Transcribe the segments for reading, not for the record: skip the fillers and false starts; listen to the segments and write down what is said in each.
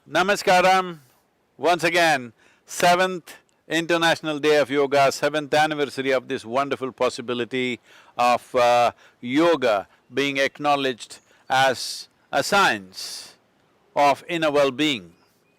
Namaskaram, once again, 7th International Day of Yoga, 7th anniversary of this wonderful possibility of yoga being acknowledged as a science of inner well-being.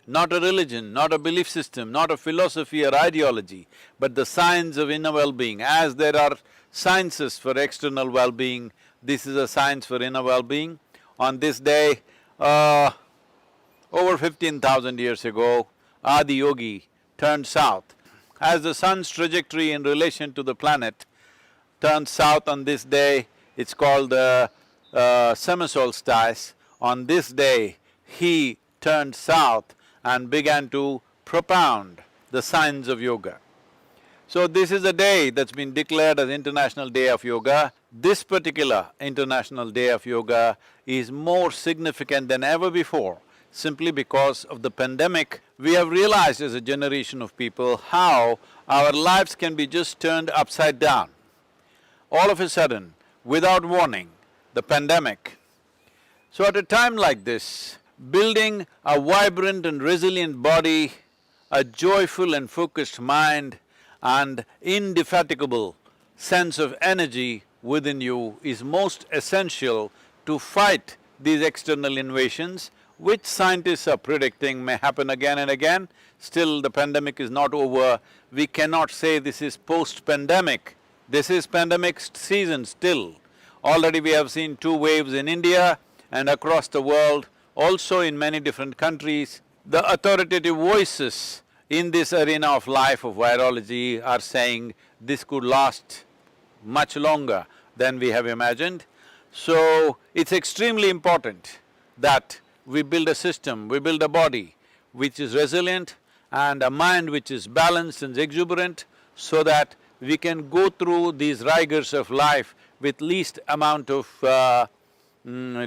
Not a religion, not a belief system, not a philosophy or ideology, but the science of inner well-being. As there are sciences for external well-being, this is a science for inner well-being. On this day, over 15,000 years ago, Adi Yogi turned south. As the sun's trajectory in relation to the planet turns south on this day, it's called the summer solstice. On this day, he turned south and began to propound the science of yoga. So this is a day that's been declared as International Day of Yoga. This particular International Day of Yoga is more significant than ever before, simply because of the pandemic. We have realized as a generation of people how our lives can be just turned upside down. All of a sudden, without warning, the pandemic. So at a time like this, building a vibrant and resilient body, a joyful and focused mind, and indefatigable sense of energy within you is most essential to fight these external invasions, which scientists are predicting may happen again and again. Still, the pandemic is not over. We cannot say this is post-pandemic. This is pandemic season still. Already we have seen 2 waves in India and across the world, also in many different countries. The authoritative voices in this arena of life of virology are saying this could last much longer than we have imagined. So, it's extremely important that we build a system, we build a body which is resilient and a mind which is balanced and exuberant, so that we can go through these rigors of life with least amount of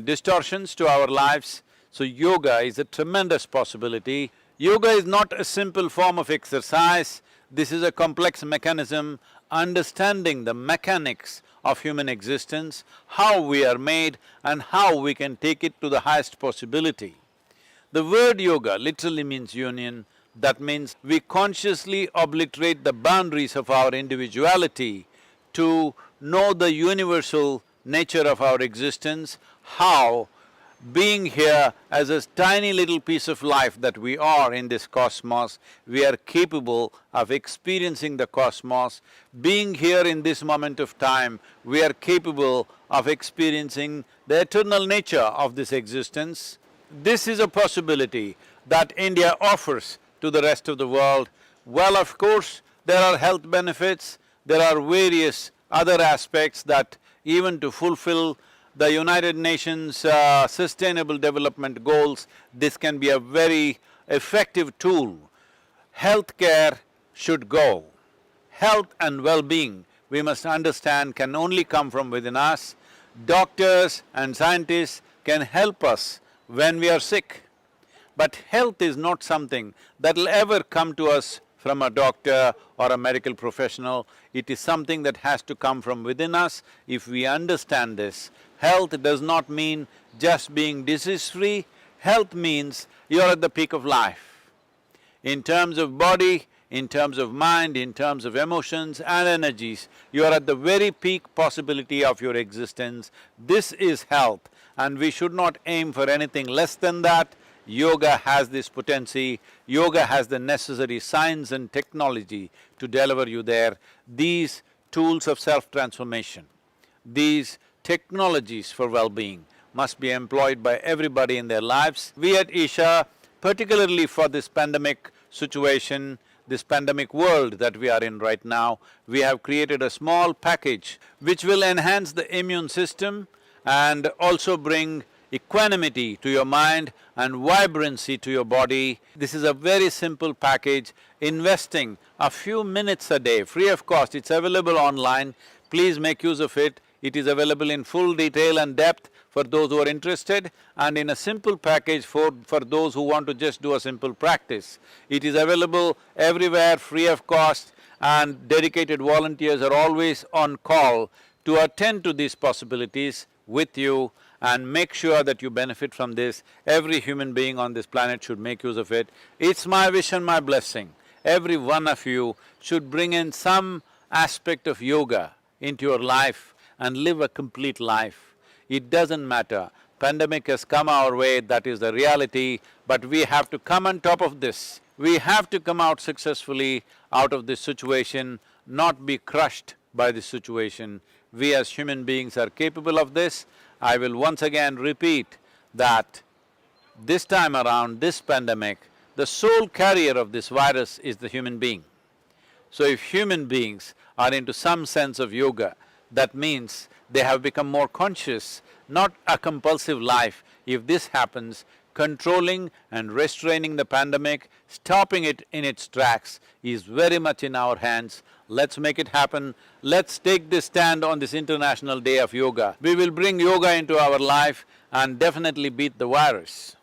distortions to our lives. So yoga is a tremendous possibility. Yoga is not a simple form of exercise, this is a complex mechanism, understanding the mechanics of human existence, how we are made and how we can take it to the highest possibility. The word yoga literally means union. That means we consciously obliterate the boundaries of our individuality to know the universal nature of our existence, how being here as a tiny little piece of life that we are in this cosmos, we are capable of experiencing the cosmos. Being here in this moment of time, we are capable of experiencing the eternal nature of this existence. This is a possibility that India offers to the rest of the world. Well, of course, there are health benefits, there are various other aspects that even to fulfill the United Nations Sustainable Development Goals, this can be a very effective tool. Healthcare should go. Health and well-being, we must understand, can only come from within us. Doctors and scientists can help us when we are sick. But health is not something that'll ever come to us from a doctor or a medical professional. It is something that has to come from within us. If we understand this, health does not mean just being disease-free, health means you're at the peak of life. In terms of body, in terms of mind, in terms of emotions and energies, you are at the very peak possibility of your existence. This is health, and we should not aim for anything less than that. Yoga has this potency, yoga has the necessary science and technology to deliver you there. These tools of self-transformation, these technologies for well-being must be employed by everybody in their lives. We at Isha, particularly for this pandemic situation, this pandemic world that we are in right now, we have created a small package which will enhance the immune system and also bring equanimity to your mind and vibrancy to your body. This is a very simple package, investing a few minutes a day, free of cost. It's available online, please make use of it. It is available in full detail and depth for those who are interested, and in a simple package for those who want to just do a simple practice. It is available everywhere, free of cost, and dedicated volunteers are always on call to attend to these possibilities with you, and make sure that you benefit from this. Every human being on this planet should make use of it. It's my wish and my blessing. Every one of you should bring in some aspect of yoga into your life and live a complete life. It doesn't matter, pandemic has come our way, that is the reality, but we have to come on top of this. We have to come out successfully out of this situation, not be crushed by this situation. We as human beings are capable of this. I will once again repeat that this time around, this pandemic, the sole carrier of this virus is the human being. So if human beings are into some sense of yoga, that means they have become more conscious, not a compulsive life. If this happens, controlling and restraining the pandemic, stopping it in its tracks is very much in our hands. Let's make it happen. Let's take this stand on this International Day of Yoga. We will bring yoga into our life and definitely beat the virus.